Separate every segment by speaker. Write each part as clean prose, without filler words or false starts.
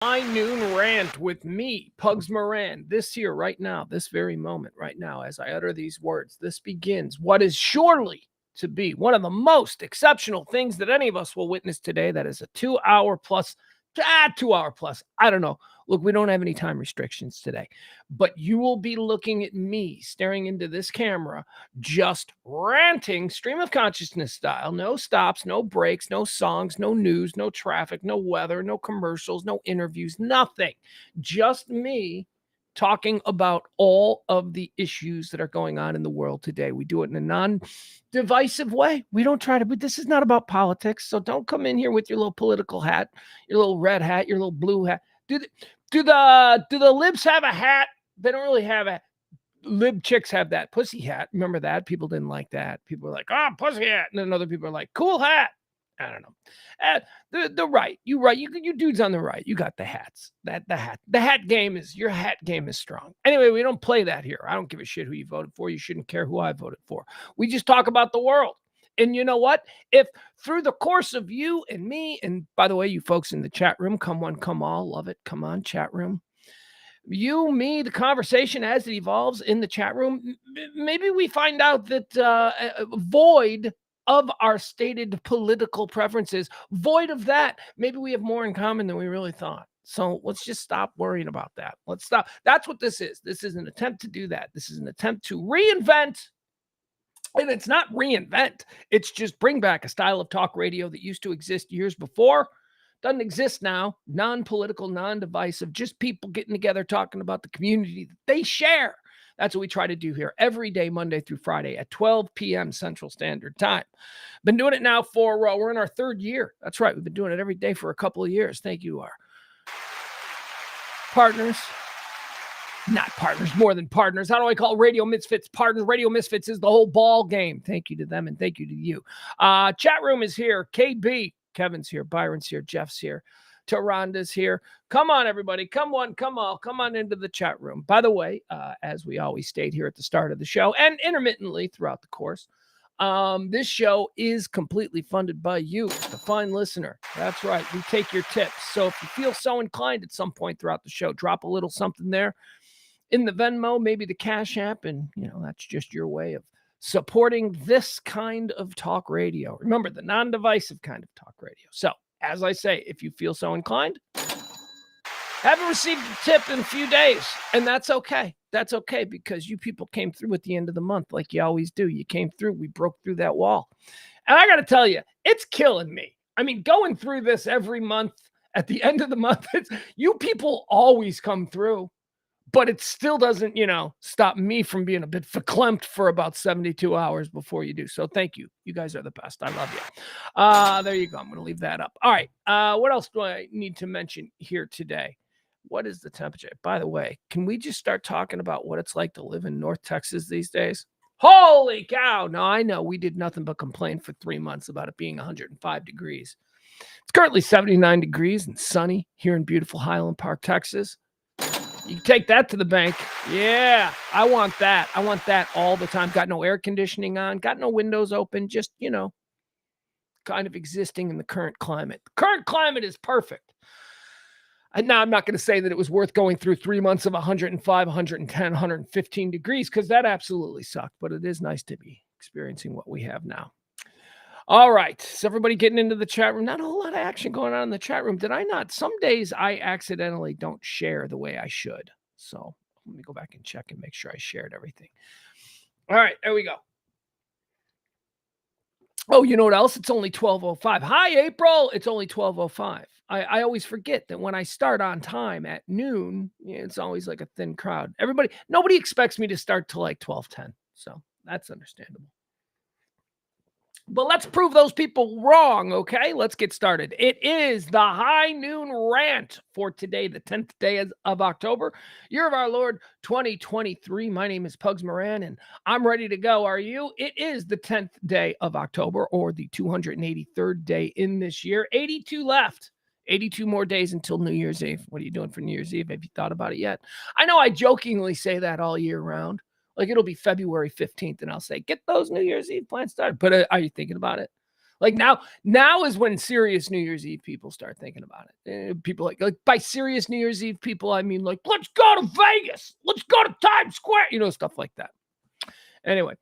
Speaker 1: High Noon Rant with me, Pugs Moran. This here, right now, this very moment, right now, as I utter these words, this begins what is surely to be one of the most exceptional things that any of us will witness today. That is a 2 hour plus, 2 hour plus. I don't know. Look, we don't have any time restrictions today, but you will be looking at me staring into this camera, just ranting, stream of consciousness style. No stops, no breaks, no songs, no news, no traffic, no weather, no commercials, no interviews, nothing. Just me talking about all of the issues that are going on in the world today. We do it in a non-divisive way. We don't try to, but this is not about politics. So don't come in here with your little political hat, your little red hat, your little blue hat. Do the libs have a hat? They don't really have a lib chicks have that pussy hat. Remember that? People didn't like that. People were like, oh, pussy hat. And then other people are like, cool hat. I don't know. The right. You dudes on the right. You got the hats. The hat game is your hat game is strong. Anyway, we don't play that here. I don't give a shit who you voted for. You shouldn't care who I voted for. We just talk about the world. And you know what? If through the course of you and me, and by the way, you folks in the chat room, come one, come all, love it. Come on, chat room. You, me, the conversation as it evolves in the chat room, maybe we find out that void of our stated political preferences, void of that, maybe we have more in common than we really thought. So let's just stop worrying about that. Let's stop. That's what this is. This is an attempt to do that. This is an attempt to reinvent. And it's not reinvent. It's just bring back a style of talk radio that used to exist years before. Doesn't exist now. Non-political, non-divisive, just people getting together talking about the community that they share. That's what we try to do here every day, Monday through Friday at 12 p.m. Central Standard Time. Been doing it now for, we're in our third year. That's right. We've been doing it every day for a couple of years. Thank you, our partners. Not partners, more than partners. How do I call Radio Misfits partners? Radio Misfits is the whole ball game. Thank you to them and thank you to you. Chat room is here. KB, Kevin's here. Byron's here. Jeff's here. Taranda's here. Come on, everybody. Come one, come all. Come on into the chat room. By the way, as we always state here at the start of the show and intermittently throughout the course, this show is completely funded by you, the fine listener. That's right. We take your tips. So if you feel so inclined at some point throughout the show, drop a little something there in the Venmo, maybe the Cash App, and that's just your way of supporting this kind of talk radio. Remember, the non-divisive kind of talk radio. So, as I say, if you feel so inclined, haven't received a tip in a few days, and that's okay. That's okay because you people came through at the end of the month like you always do. You came through. We broke through that wall. And I got to tell you, it's killing me. I mean, going through this every month at the end of the month, you people always come through. But it still doesn't, stop me from being a bit verklempt for about 72 hours before you do. So thank you. You guys are the best. I love you. There you go. I'm going to leave that up. All right. What else do I need to mention here today? What is the temperature? By the way, can we just start talking about what it's like to live in North Texas these days? Holy cow. No, I know we did nothing but complain for 3 months about it being 105 degrees. It's currently 79 degrees and sunny here in beautiful Highland Park, Texas. You can take that to the bank. Yeah, I want that. I want that all the time. Got no air conditioning on, got no windows open, just, kind of existing in the current climate. The current climate is perfect. And now I'm not going to say that it was worth going through 3 months of 105, 110, 115 degrees because that absolutely sucked. But it is nice to be experiencing what we have now. All right. So everybody getting into the chat room. Not a whole lot of action going on in the chat room. Did I not? Some days I accidentally don't share the way I should. So let me go back and check and make sure I shared everything. All right. There we go. Oh, you know what else? It's only 12:05. Hi, April. It's only 12:05. I always forget that when I start on time at noon, it's always like a thin crowd. Nobody expects me to start till like 12:10. So that's understandable. But let's prove those people wrong, okay? Let's get started. It is the High Noon Rant for today, the 10th day of October, year of our Lord 2023. My name is Pugs Moran, and I'm ready to go. Are you? It is the 10th day of October, or the 283rd day in this year. 82 left. 82 more days until New Year's Eve. What are you doing for New Year's Eve? Have you thought about it yet? I know I jokingly say that all year round. Like it'll be February 15th and I'll say, get those New Year's Eve plans started. But are you thinking about it? Like now is when serious New Year's Eve people start thinking about it. People like by serious New Year's Eve people, I mean like, let's go to Vegas, let's go to Times Square, stuff like that. Anyway,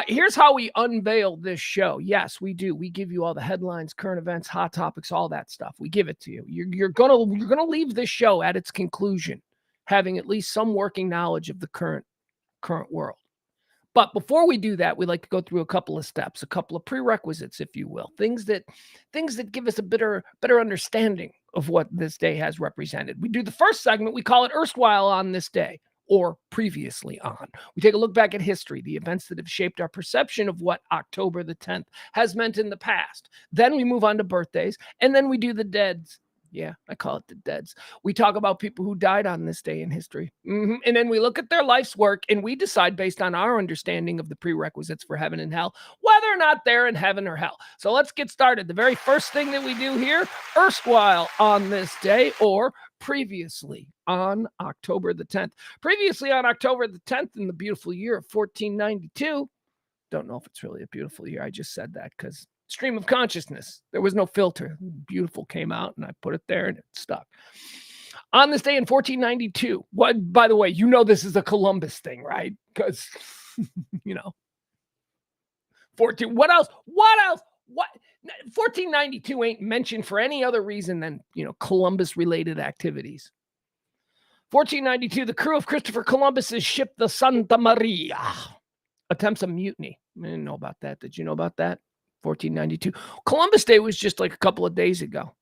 Speaker 1: here's how we unveil this show. Yes, we do. We give you all the headlines, current events, hot topics, all that stuff. We give it to you. You're gonna leave this show at its conclusion having at least some working knowledge of the current world. But before we do that, we like to go through a couple of steps, a couple of prerequisites, if you will, things that give us a better understanding of what this day has represented. We do the first segment, we call it Erstwhile on This Day, or Previously On. We take a look back at history, the events that have shaped our perception of what October the 10th has meant in the past. Then we move on to birthdays, and then we do the deads. Yeah, I call it the deads. We talk about people who died on this day in history. And then we look at their life's work and we decide based on our understanding of the prerequisites for heaven and hell, whether or not they're in heaven or hell. So let's get started. The very first thing that we do here, erstwhile on this day, or previously on October the 10th. Previously on October the 10th in the beautiful year of 1492. Don't know if it's really a beautiful year. I just said that because stream of consciousness. There was no filter. Beautiful came out and I put it there and it stuck. On this day in 1492, what, by the way, this is a Columbus thing, right? Because, 1492 ain't mentioned for any other reason than, Columbus related activities. 1492, the crew of Christopher Columbus's ship, the Santa Maria, attempts a mutiny. I didn't know about that. Did you know about that? 1492. Columbus Day was just like a couple of days ago.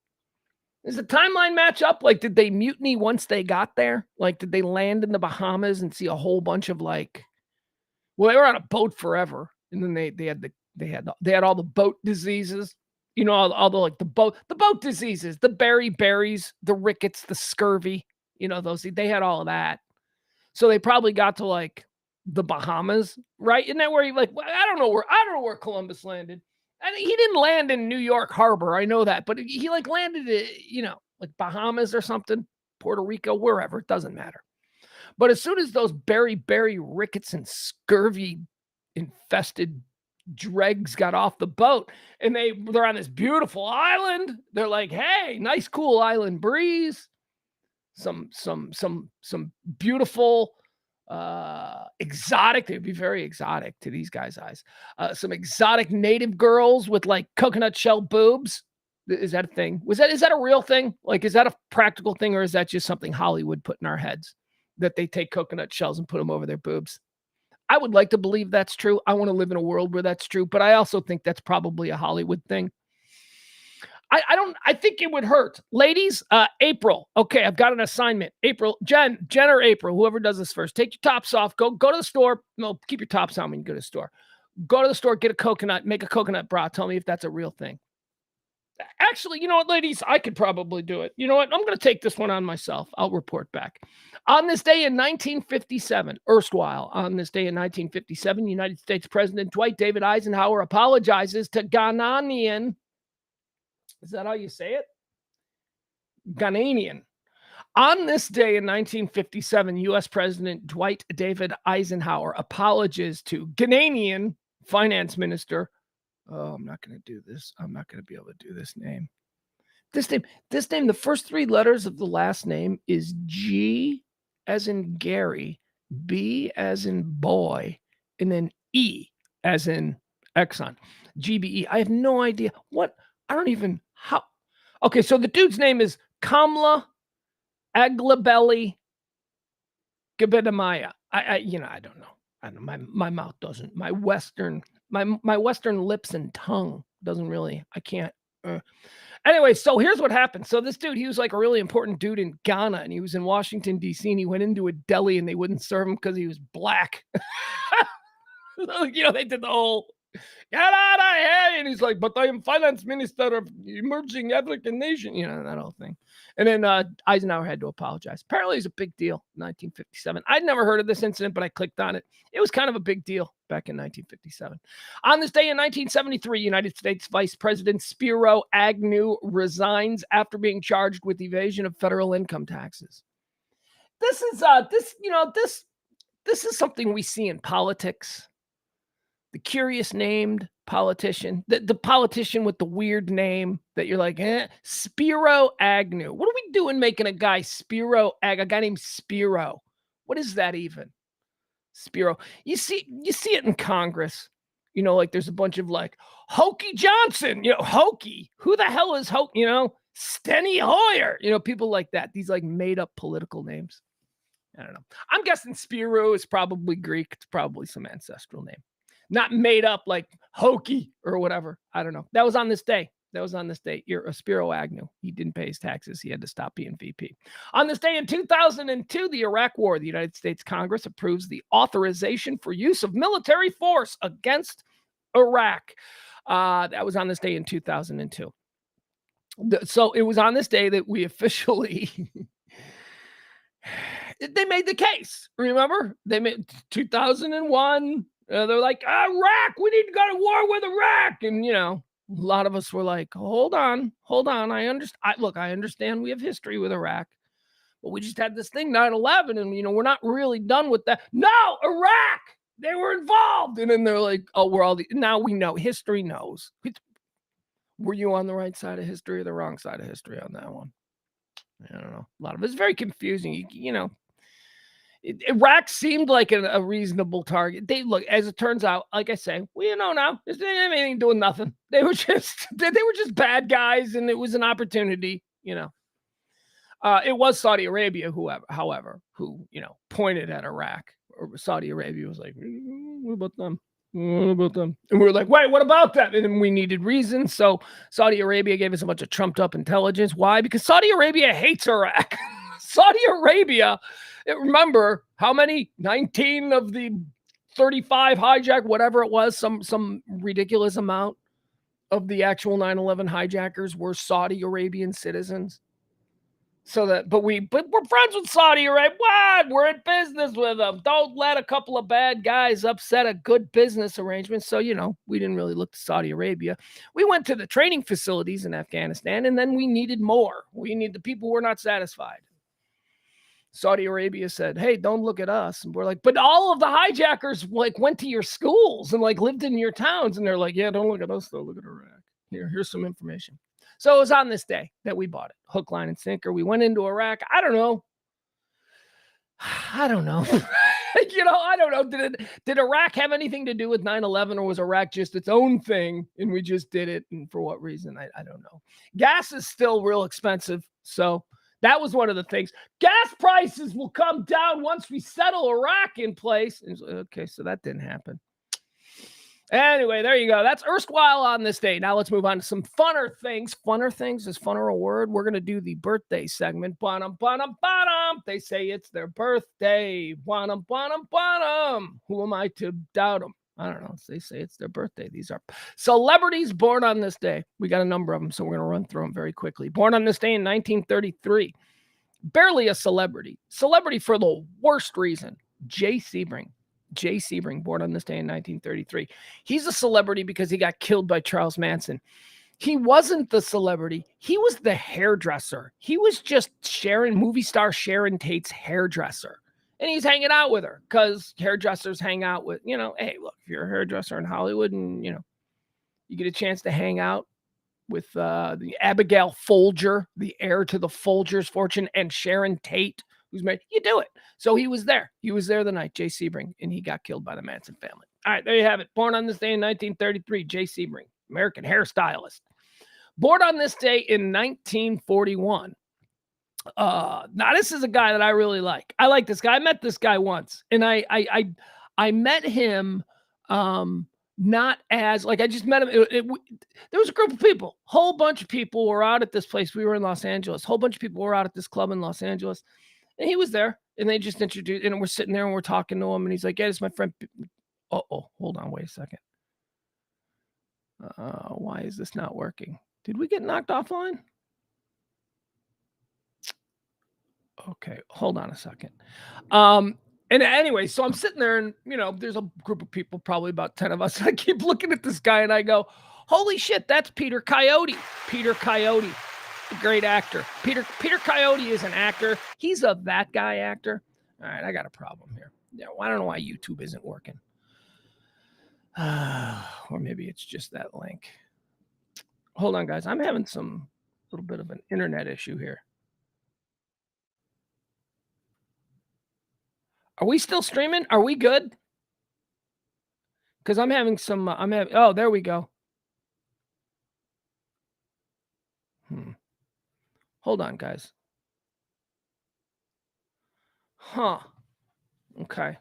Speaker 1: Does the timeline match up? Like, did they mutiny once they got there? Like, did they land in the Bahamas and see a whole bunch of they were on a boat forever, and then they had all the boat diseases. All the boat diseases, the berries, the rickets, the scurvy. They had all of that. So they probably got to the Bahamas, right? Isn't that where I don't know where Columbus landed. And he didn't land in New York Harbor. I know that, but he landed at, Bahamas or something, Puerto Rico, wherever. It doesn't matter. But as soon as those berry rickets and scurvy infested dregs got off the boat and they're on this beautiful island, they're like, hey, nice cool island breeze, some beautiful exotic. They'd be very exotic to these guys' eyes. Some exotic native girls with coconut shell boobs. Is that a thing? Is that a real thing? Is that a practical thing, or is that just something Hollywood put in our heads that they take coconut shells and put them over their boobs? I would like to believe that's true. I want to live in a world where that's true, but I also think that's probably a Hollywood thing. I think it would hurt. Ladies, April. Okay, I've got an assignment. April, Jen or April, whoever does this first. Take your tops off. Go to the store. No, keep your tops on when you go to the store. Go to the store, get a coconut, make a coconut bra. Tell me if that's a real thing. Actually, you know what, ladies? I could probably do it. You know what? I'm going to take this one on myself. I'll report back. On this day in 1957, erstwhile, on this day in 1957, United States President Dwight David Eisenhower apologizes to Ghanaian. Is that how you say it? Ghanaian. On this day in 1957, U.S. President Dwight David Eisenhower apologizes to Ghanaian Finance Minister. Oh, I'm not going to do this. I'm not going to be able to do this name. This name, the first three letters of the last name is G as in Gary, B as in boy, and then E as in Exxon. GBE. I have no idea what. I don't even how. Okay, so the dude's name is Kamla Aglabelli Gabedamaya. I don't know. I don't know. My mouth doesn't. My Western lips and tongue doesn't really. I can't. Anyway, so here's what happened. So this dude, he was a really important dude in Ghana, and he was in Washington, D.C., and he went into a deli, and they wouldn't serve him because he was black. They did the whole, get out of here. And he's like, but I am finance minister of emerging African nation. That whole thing. And then Eisenhower had to apologize. Apparently it was a big deal in 1957. I'd never heard of this incident, but I clicked on it. It was kind of a big deal back in 1957. On this day in 1973, United States Vice President Spiro Agnew resigns after being charged with evasion of federal income taxes. This is something we see in politics. the curious named politician, the politician with the weird name that you're like, Spiro Agnew. What are we doing making a guy a guy named Spiro? What is that even? Spiro. You see it in Congress. Like there's a bunch of like Hokey Johnson, Hokey. Who the hell is Hokey? Steny Hoyer, people like that. These like made up political names. I don't know. I'm guessing Spiro is probably Greek. It's probably some ancestral name. Not made up like Hokey or whatever. I don't know. That was on this day. You're Spiro Agnew. He didn't pay his taxes. He had to stop being VP. On this day in 2002, the Iraq War, the United States Congress approves the authorization for use of military force against Iraq. That was on this day in 2002. So it was on this day that we officially... they made the case. Remember? They made 2001. They're like, Iraq, we need to go to war with Iraq. And, a lot of us were like, hold on. I understand we have history with Iraq, but we just had this thing, 9/11, and, we're not really done with that. No, Iraq, they were involved. And then they're like, oh, now we know. History knows. Were you on the right side of history or the wrong side of history on that one? I don't know. A lot of it's very confusing. Iraq seemed like a reasonable target. As it turns out, like I say, now they doing nothing. They were just bad guys, and it was an opportunity. It was Saudi Arabia, however, who pointed at Iraq. Or Saudi Arabia was like, what about them? And we were like, wait, what about that? And we needed reasons. So Saudi Arabia gave us a bunch of trumped up intelligence. Why? Because Saudi Arabia hates Iraq. Saudi Arabia, remember how many? 19 of the 35 hijack, whatever it was, some ridiculous amount of the actual 9/11 hijackers were Saudi Arabian citizens. But we're friends with Saudi Arabia. What? We're in business with them. Don't let a couple of bad guys upset a good business arrangement. So, we didn't really look to Saudi Arabia. We went to the training facilities in Afghanistan, and then we needed more. The people were not satisfied. Saudi Arabia said, hey, don't look at us. And we're like, but all of the hijackers went to your schools and lived in your towns. And they're like, yeah, don't look at us though. Look at Iraq. Here's some information. So it was on this day that we bought it. Hook, line, and sinker. We went into Iraq. I don't know. I don't know. Did Iraq have anything to do with 9/11, or was Iraq just its own thing and we just did it? And for what reason? I don't know. Gas is still real expensive. So that was one of the things. Gas prices will come down once we settle Iraq in place. Okay, so that didn't happen. Anyway, there you go. That's erstwhile on this day. Now let's move on to some funner things. Funner things? Is funner a word? We're going to do the birthday segment. Bonum, bonum, bonum. They say it's their birthday. Bonum, bonum, bonum. Who am I to doubt them? I don't know. They say it's their birthday. These are celebrities born on this day. We got a number of them, so we're going to run through them very quickly. Born on this day in 1933. Barely a celebrity. Celebrity for the worst reason. Jay Sebring. Jay Sebring, born on this day in 1933. He's a celebrity because he got killed by Charles Manson. He wasn't the celebrity. He was the hairdresser. He was just movie star Sharon Tate's hairdresser. And he's hanging out with her because hairdressers hang out with, hey, look, if you're a hairdresser in Hollywood and, you get a chance to hang out with the Abigail Folger, the heir to the Folgers fortune, and Sharon Tate, who's married, you do it. So he was there. He was there the night, Jay Sebring, and he got killed by the Manson family. All right, there you have it. Born on this day in 1933, Jay Sebring, American hairstylist. Born on this day in 1941. Now this is a guy that I really like. I like this guy. I met this guy once, and I met him not as I just met him. There was a group of people, whole bunch of people were out at this place. We were in Los Angeles. Whole bunch of people were out at this club in Los Angeles. And he was there, and they just introduced, and we're sitting there, and we're talking to him, and he's like, yeah, it's my friend. Hold on, wait a second. Why is this not working? Did we get knocked offline? Okay, hold on a second. And anyway, so I'm sitting there, and, there's a group of people, probably about 10 of us. I keep looking at this guy, and I go, holy shit, that's Peter Coyote. Peter Coyote. A great actor. Peter Coyote is an actor. He's a that guy actor. All right, I got a problem here. Yeah, I don't know why YouTube isn't working. Or maybe it's just that link. Hold on, guys. I'm having some little bit of an internet issue here. Are we still streaming? Are we good? Because I'm having some, oh, there we go. Hold on, guys. Huh. Okay.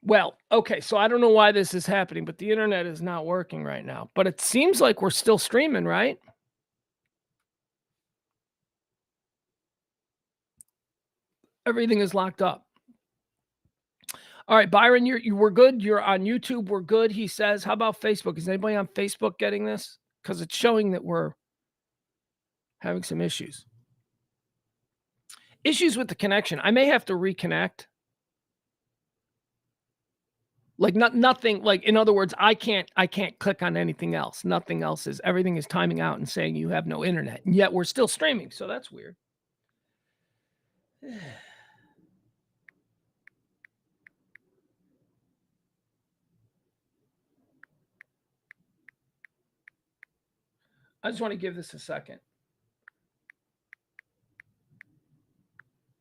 Speaker 1: Well, okay, so I don't know why this is happening, but the internet is not working right now. But it seems like we're still streaming, right? Everything is locked up. All right, Byron, you were good. You're on YouTube. We're good. He says, how about Facebook? Is anybody on Facebook getting this? Because it's showing that we're having some issues. Issues with the connection. I may have to reconnect. Like nothing, like in other words, I can't click on anything else. Nothing else is, everything is timing out and saying you have no internet. And yet we're still streaming. So that's weird. I just want to give this a second.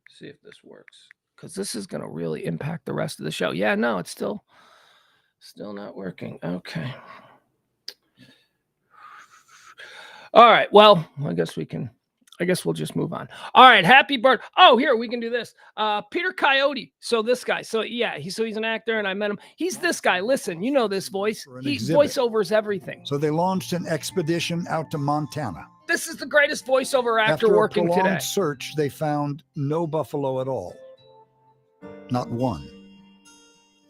Speaker 1: See if this works. Because this is going to really impact the rest of the show. Yeah, no, it's still not working. Okay. All right. Well, I guess we'll just move on. All right. Happy birthday. Oh, here, we can do this. Peter Coyote. So this guy. So yeah, he's an actor and I met him. He's this guy. Listen, you know this voice. He voiceovers everything.
Speaker 2: So they launched an expedition out to Montana.
Speaker 1: This is the greatest voiceover actor
Speaker 2: After
Speaker 1: working
Speaker 2: a prolonged
Speaker 1: today.
Speaker 2: search, they found no buffalo at all. Not one.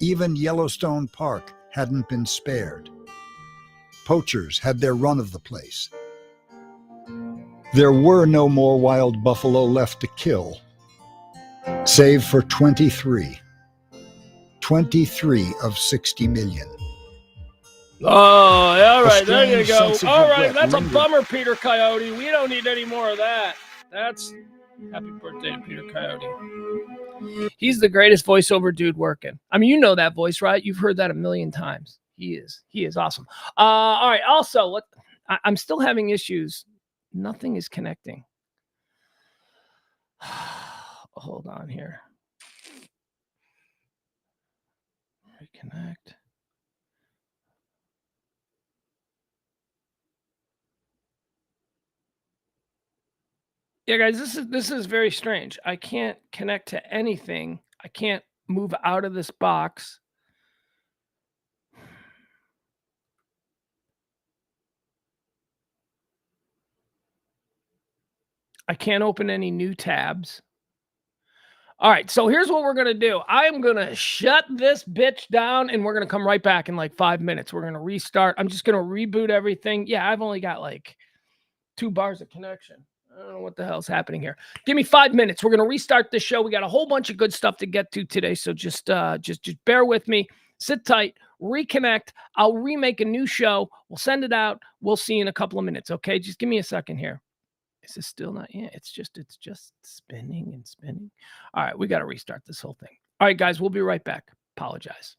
Speaker 2: Even Yellowstone Park hadn't been spared. Poachers had their run of the place. There were no more wild buffalo left to kill, save for 23. 23 of 60 million.
Speaker 1: Oh, all right, there you go. All right, that's a bummer, Peter Coyote. We don't need any more of that. That's happy birthday to Peter Coyote. He's the greatest voiceover dude working. I mean, you know that voice, right? You've heard that a million times. He is awesome. All right, also, I'm still having issues. Nothing is connecting. Hold on here. Reconnect. Yeah, guys, this is very strange. I can't connect to anything. I can't move out of this box. I can't open any new tabs. All right, so here's what we're going to do. I'm going to shut this bitch down, and we're going to come right back in like 5 minutes. We're going to restart. I'm just going to reboot everything. Yeah, I've only got like 2 bars of connection. I don't know what the hell's happening here. Give me 5 minutes. We're going to restart the show. We got a whole bunch of good stuff to get to today, so just bear with me. Sit tight. Reconnect. I'll remake a new show. We'll send it out. We'll see you in a couple of minutes, okay? Just give me a second here. Is this still not? Yeah, it's just spinning and spinning. All right, we got to restart this whole thing. All right, guys, we'll be right back. Apologize.